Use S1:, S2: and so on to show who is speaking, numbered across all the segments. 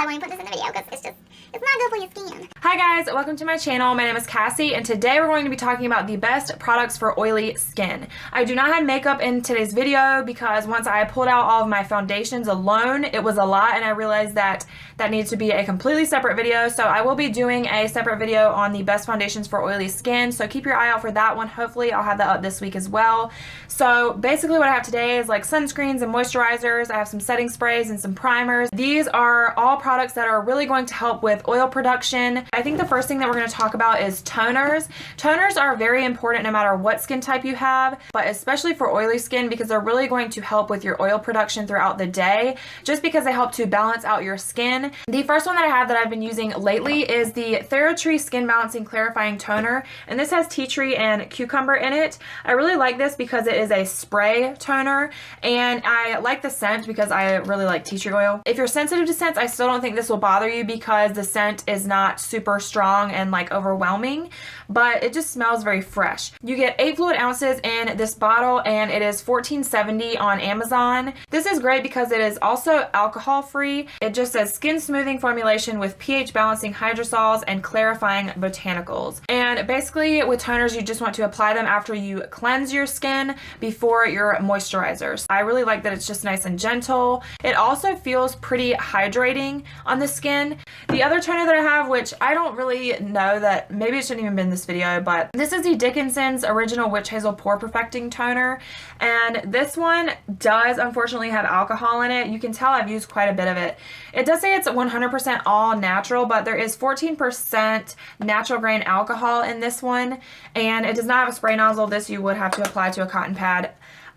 S1: why I want to put this in the video, because it's not good for your skin.
S2: Hi guys, welcome to my channel. My name is Cassie, and today we're going to be talking about the best products for oily skin. I do not have makeup in today's video because once I pulled out all of my foundations alone, it was a lot, and I realized that that needs to be a completely separate video. So I will be doing a separate video on the best foundations for oily skin, so keep your eye out for that one. Hopefully I'll have that up this week as well. So basically what I have today is like sunscreens and moisturizers. I have some setting sprays and some primers. These are all products that are really going to help with oil production. I think the first thing that we're going to talk about is toners. Toners are very important no matter what skin type you have, but especially for oily skin because they're really going to help with your oil production throughout the day, just because they help to balance out your skin. The first one that I have that I've been using lately is the TheraTree Skin Balancing Clarifying Toner, and this has tea tree and cucumber in it. I really like this because it is a spray toner, and I like the scent because I really like tea tree oil. If you're sensitive to scents, I still don't think this will bother you because the scent is not super strong and like overwhelming, but it just smells very fresh. You get 8 fluid ounces in this bottle, and it is $14.70 on Amazon. This is great because it is also alcohol free. It just says skin smoothing formulation with pH balancing hydrosols and clarifying botanicals. And basically with toners, you just want to apply them after you cleanse your skin before your moisturizers. I really like that it's just nice and gentle. It also feels pretty hydrating on the skin. The other toner that I have, which I don't really know, that maybe it shouldn't even be in this video, but this is the Dickinson's Original Witch Hazel Pore Perfecting Toner, and this one does unfortunately have alcohol in it. You can tell I've used quite a bit of it. It does say it's 100% all natural, but there is 14% natural grain alcohol in this one, and it does not have a spray nozzle. This you would have to apply to a cotton pad.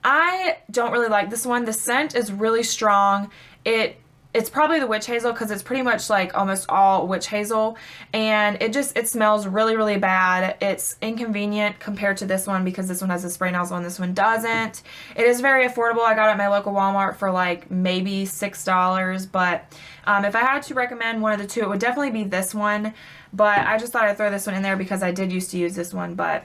S2: I don't really like this one. The scent is really strong. It's probably the witch hazel because it's pretty much like almost all witch hazel, and it smells really, really bad. It's inconvenient compared to this one because this one has a spray nozzle and this one doesn't. It is very affordable. I got it at my local Walmart for like maybe $6, but if I had to recommend one of the two, it would definitely be this one, but I just thought I'd throw this one in there because I did used to use this one, but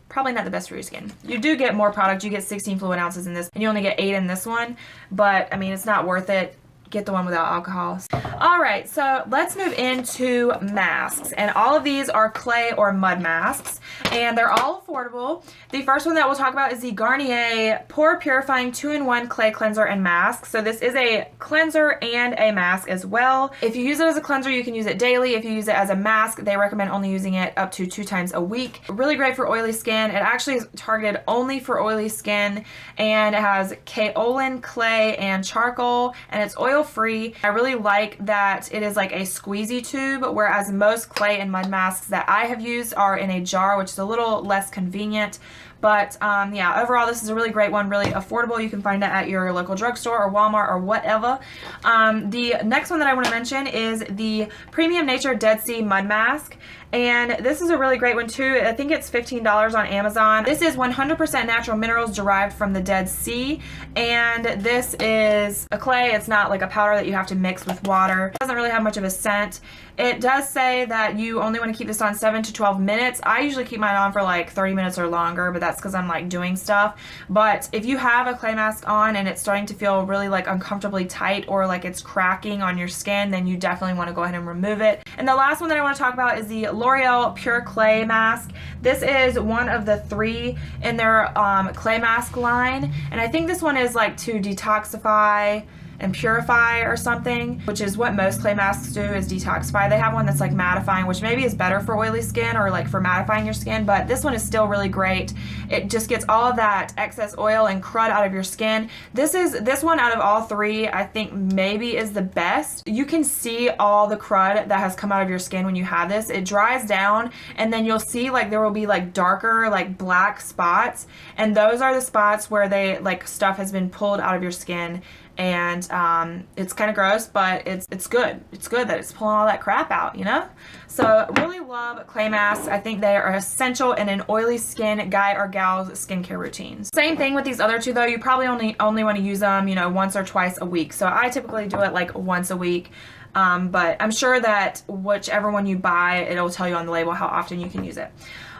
S2: probably not the best for your skin. You do get more product. You get 16 fluid ounces in this, and you only get 8 in this one, but I mean, it's not worth it. Get the one without alcohol. Alright, so let's move into masks, and all of these are clay or mud masks, and they're all affordable. The first one that we'll talk about is the Garnier Pore Purifying 2-in-1 Clay Cleanser and Mask. So this is a cleanser and a mask as well. If you use it as a cleanser, you can use it daily. If you use it as a mask, they recommend only using it up to 2 times a week. Really great for oily skin. It actually is targeted only for oily skin, and it has kaolin, clay, and charcoal, and it's oil free. I really like that it is like a squeezy tube, whereas most clay and mud masks that I have used are in a jar, which is a little less convenient. But yeah, overall this is a really great one, really affordable. You can find it at your local drugstore or Walmart or whatever. The next one that I want to mention is the Premium Nature Dead Sea Mud Mask. And this is a really great one too. I think it's $15 on Amazon. This is 100% natural minerals derived from the Dead Sea. And this is a clay. It's not like a powder that you have to mix with water. It doesn't really have much of a scent. It does say that you only want to keep this on 7 to 12 minutes. I usually keep mine on for like 30 minutes or longer, but that's because I'm like doing stuff. But if you have a clay mask on and it's starting to feel really like uncomfortably tight or like it's cracking on your skin, then you definitely want to go ahead and remove it. And the last one that I want to talk about is the L'Oreal Pure Clay Mask. This is one of the 3 in their clay mask line, and I think this one is like to detoxify and purify or something, which is what most clay masks do, is detoxify. They have one that's like mattifying, which maybe is better for oily skin or like for mattifying your skin, but this one is still really great. It just gets all of that excess oil and crud out of your skin. This one out of all 3, I think maybe is the best. You can see all the crud that has come out of your skin when you have this. It dries down, and then you'll see like there will be like darker like black spots, and those are the spots where they like stuff has been pulled out of your skin. And it's kind of gross, but it's good. It's good that it's pulling all that crap out, you know? So really love clay masks. I think they are essential in an oily skin guy or gal's skincare routines. Same thing with these other 2 though. You probably only want to use them, you know, once or twice a week. So I typically do it like once a week. But I'm sure that whichever one you buy, it'll tell you on the label how often you can use it.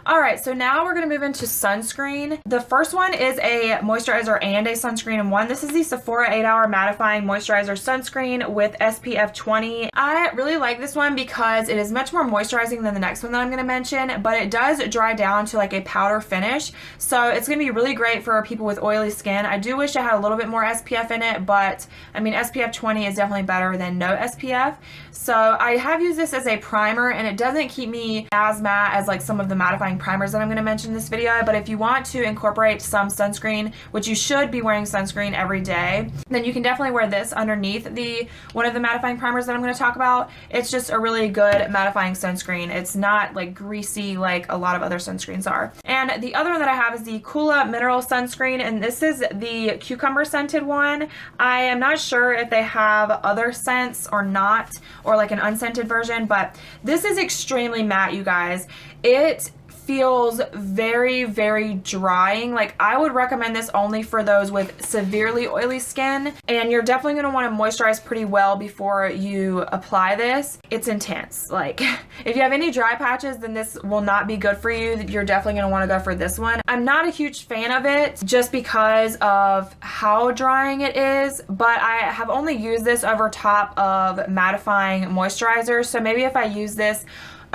S2: Alright, so now we're going to move into sunscreen. The first one is a moisturizer and a sunscreen in one. This is the Sephora 8-Hour Mattifying Moisturizer Sunscreen with SPF 20. I really like this one because it is much more moisturizing than the next one that I'm going to mention, but it does dry down to like a powder finish. So it's going to be really great for people with oily skin. I do wish it had a little bit more SPF in it, but I mean SPF 20 is definitely better than no SPF. So I have used this as a primer, and it doesn't keep me as matte as like some of the mattifying primers that I'm going to mention in this video. But if you want to incorporate some sunscreen, which you should be wearing sunscreen every day, then you can definitely wear this underneath one of the mattifying primers that I'm going to talk about. It's just a really good mattifying sunscreen. It's not like greasy like a lot of other sunscreens are. And the other one that I have is the Kula Mineral Sunscreen, and this is the cucumber scented one. I am not sure if they have other scents or not, or like an unscented version, but this is extremely matte, you guys. It feels very, very drying. Like, I would recommend this only for those with severely oily skin, and you're definitely going to want to moisturize pretty well before you apply this. It's intense. Like, if you have any dry patches, then this will not be good for you. You're definitely going to want to go for this one. I'm not a huge fan of it just because of how drying it is, but I have only used this over top of mattifying moisturizers. So maybe if I use this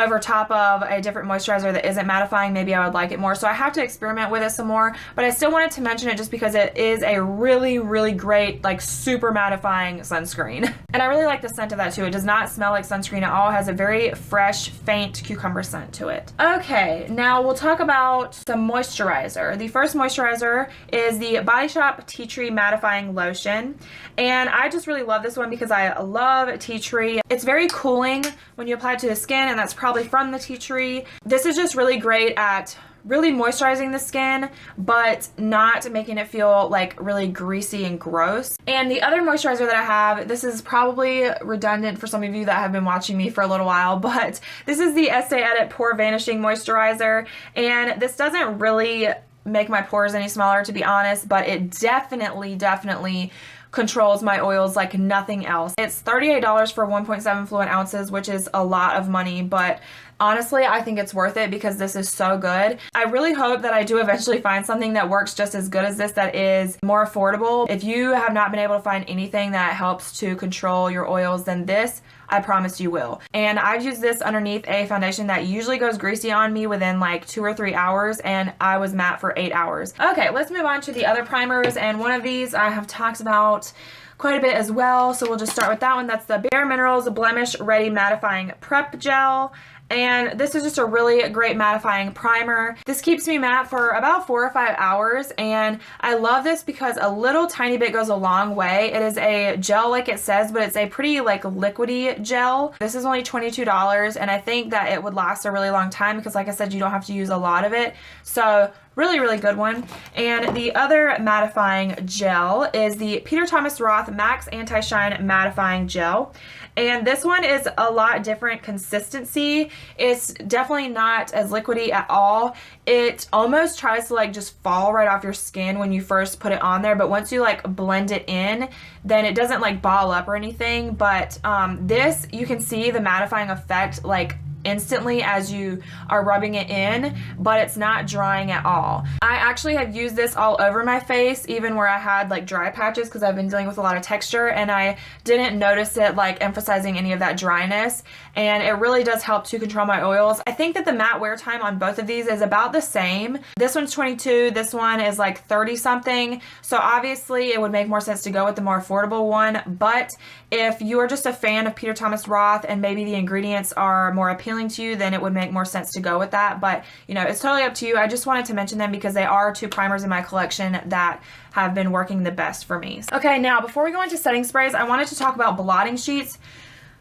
S2: over top of a different moisturizer that isn't mattifying, maybe I would like it more. So I have to experiment with it some more, but I still wanted to mention it just because it is a really, really great, like super mattifying sunscreen. And I really like the scent of that too. It does not smell like sunscreen at all. It has a very fresh, faint cucumber scent to it. Okay, now we'll talk about some moisturizer. The first moisturizer is the Body Shop Tea Tree Mattifying Lotion. And I just really love this one because I love tea tree. It's very cooling when you apply it to the skin, and that's probably from the tea tree. This is just really great at really moisturizing the skin, but not making it feel like really greasy and gross. And the other moisturizer that I have, this is probably redundant for some of you that have been watching me for a little while, but this is the Estee Edit Pore Vanishing Moisturizer. And this doesn't really make my pores any smaller, to be honest, but it definitely controls my oils like nothing else. It's $38 for 1.7 fluid ounces, which is a lot of money, but honestly, I think it's worth it because this is so good. I really hope that I do eventually find something that works just as good as this that is more affordable. If you have not been able to find anything that helps to control your oils, then this, I promise you will. And I've used this underneath a foundation that usually goes greasy on me within like 2 or 3 hours, and I was matte for 8 hours. Okay, let's move on to the other primers, and one of these I have talked about quite a bit as well, so we'll just start with that one. That's the Bare Minerals Blemish Ready Mattifying Prep Gel. And this is just a really great mattifying primer. This keeps me matte for about 4 or 5 hours, and I love this because a little tiny bit goes a long way. It is a gel like it says, but it's a pretty like liquidy gel. This is only $22, and I think that it would last a really long time because, like I said, you don't have to use a lot of it. So really, really good one. And the other mattifying gel is the Peter Thomas Roth Max Anti-Shine Mattifying Gel. And this one is a lot different consistency. It's definitely not as liquidy at all. It almost tries to like just fall right off your skin when you first put it on there, but once you like blend it in, then it doesn't like ball up or anything. But this, you can see the mattifying effect like instantly as you are rubbing it in, but it's not drying at all. I actually have used this all over my face, even where I had like dry patches, because I've been dealing with a lot of texture, and I didn't notice it like emphasizing any of that dryness, and it really does help to control my oils. I think that the matte wear time on both of these is about the same. This one's 22, this one is like 30 something, so obviously it would make more sense to go with the more affordable one. But if you are just a fan of Peter Thomas Roth and maybe the ingredients are more appealing to you, then it would make more sense to go with that. But you know, it's totally up to you. I just wanted to mention them because they are two primers in my collection that have been working the best for me. Okay, now before we go into setting sprays, I wanted to talk about blotting sheets.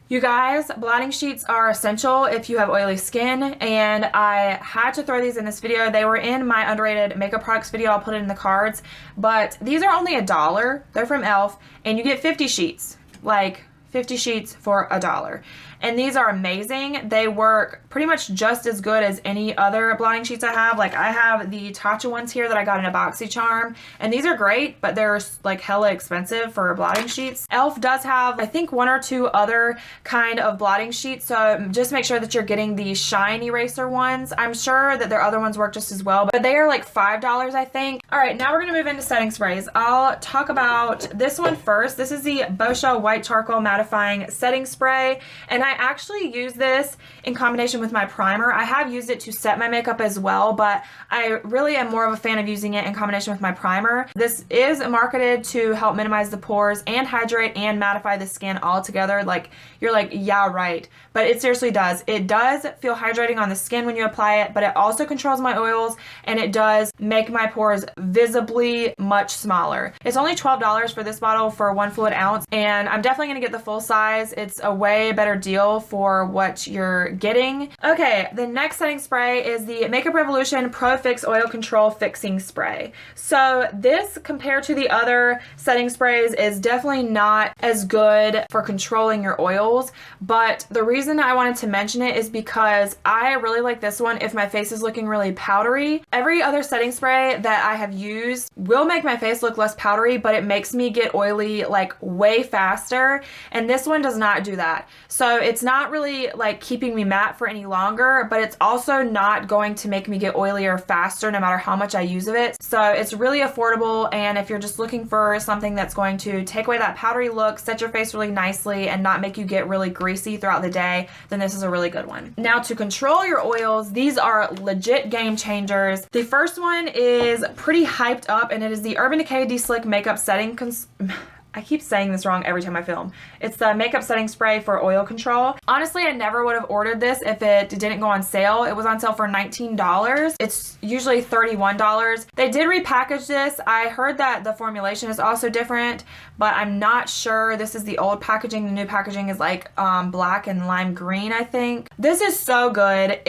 S2: You guys, blotting sheets are essential if you have oily skin, and I had to throw these in this video. They were in my underrated makeup products video. I'll put it in the cards, but these are only $1. They're from e.l.f. and you get 50 sheets. Like 50 sheets for $1. And these are amazing. They work pretty much just as good as any other blotting sheets I have. Like I have the Tatcha ones here that I got in a BoxyCharm, and these are great, but they're like hella expensive for blotting sheets. e.l.f. does have, I think, 1 or 2 other kind of blotting sheets, so just make sure that you're getting the shine eraser ones. I'm sure that their other ones work just as well, but they are like $5, I think. All right, now we're gonna move into setting sprays. I'll talk about this one first. This is the Boscia White Charcoal Mattifying Setting Spray, and I actually use this in combination with my primer. I have used it to set my makeup as well, but I really am more of a fan of using it in combination with my primer. This is marketed to help minimize the pores and hydrate and mattify the skin all together. Like, you're like, yeah, right. But it seriously does. It does feel hydrating on the skin when you apply it, but it also controls my oils, and it does make my pores visibly much smaller. It's only $12 for this bottle for 1 fluid ounce, and I'm definitely gonna get the full size. It's a way better deal for what you're getting. Okay, the next setting spray is the Makeup Revolution Pro Fix Oil Control Fixing Spray. So this, compared to the other setting sprays, is definitely not as good for controlling your oils, but the reason I wanted to mention it is because I really like this one if my face is looking really powdery. Every other setting spray that I have used will make my face look less powdery, but it makes me get oily like way faster, and this one does not do that. So it's not really like keeping me matte for any longer, but it's also not going to make me get oilier faster no matter how much I use of it. So it's really affordable, and if you're just looking for something that's going to take away that powdery look, set your face really nicely, and not make you get really greasy throughout the day, then this is a really good one. Now, to control your oils, these are legit game changers. The first one is pretty hyped up, and it is the Urban Decay De-Slick Makeup Setting I keep saying this wrong every time I film. It's the makeup setting spray for oil control. Honestly, I never would have ordered this if it didn't go on sale. It was on sale for $19. It's usually $31. They did repackage this. I heard that the formulation is also different, but I'm not sure. This is the old packaging. The new packaging is like black and lime green, I think. This is so good.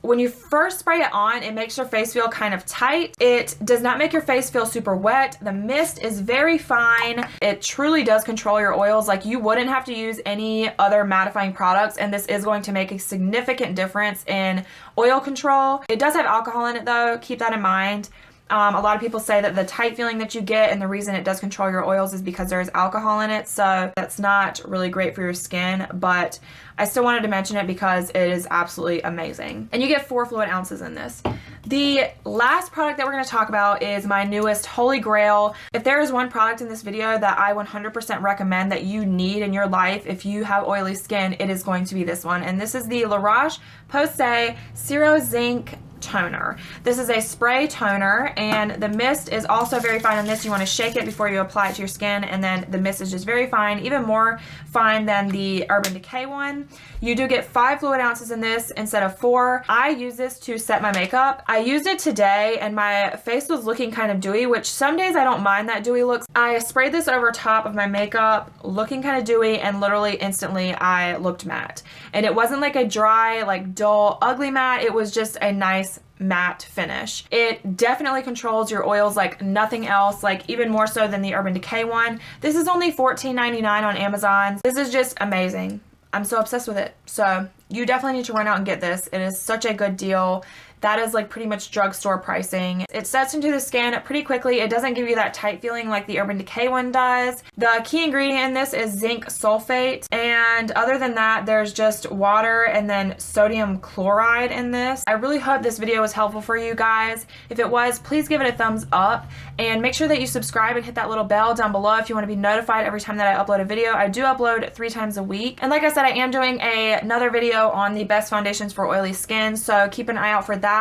S2: When you first spray it on, it makes your face feel kind of tight. It does not make your face feel super wet. The mist is very fine. It truly does control your oils. Like, you wouldn't have to use any other mattifying products, and this is going to make a significant difference in oil control. It does have alcohol in it though, keep that in mind. A lot of people say that the tight feeling that you get, and the reason it does control your oils, is because there's alcohol in it, so that's not really great for your skin, but I still wanted to mention it because it is absolutely amazing. And you get 4 fluid ounces in this. The last product that we're going to talk about is my newest holy grail. If there is one product in this video that I 100% recommend that you need in your life if you have oily skin, it is going to be this one, and this is the La Roche-Posay Zero Zinc Toner. This is a spray toner, and the mist is also very fine on this. You want to shake it before you apply it to your skin, and then the mist is just very fine, even more fine than the Urban Decay one. You do get 5 fluid ounces in this instead of 4. I use this to set my makeup. I used it today, and my face was looking kind of dewy, which some days I don't mind that dewy looks. I sprayed this over top of my makeup, looking kind of dewy, and literally instantly I looked matte. And it wasn't like a dry, like dull, ugly matte. It was just a nice matte finish. It definitely controls your oils like nothing else, like even more so than the Urban Decay one. This is only $14.99 on Amazon. This is just amazing. I'm so obsessed with it. So you definitely need to run out and get this. It is such a good deal. That is like pretty much drugstore pricing. It sets into the skin pretty quickly. It doesn't give you that tight feeling like the Urban Decay one does. The key ingredient in this is zinc sulfate, and other than that, there's just water and then sodium chloride in this. I really hope this video was helpful for you guys. If it was, please give it a thumbs up, and make sure that you subscribe and hit that little bell down below if you want to be notified every time that I upload a video. I do upload 3 times a week, and like I said, I am doing another video on the best foundations for oily skin, so keep an eye out for that.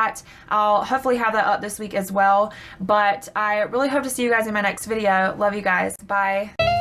S2: I'll hopefully have that up this week as well, but I really hope to see you guys in my next video. Love you guys. Bye.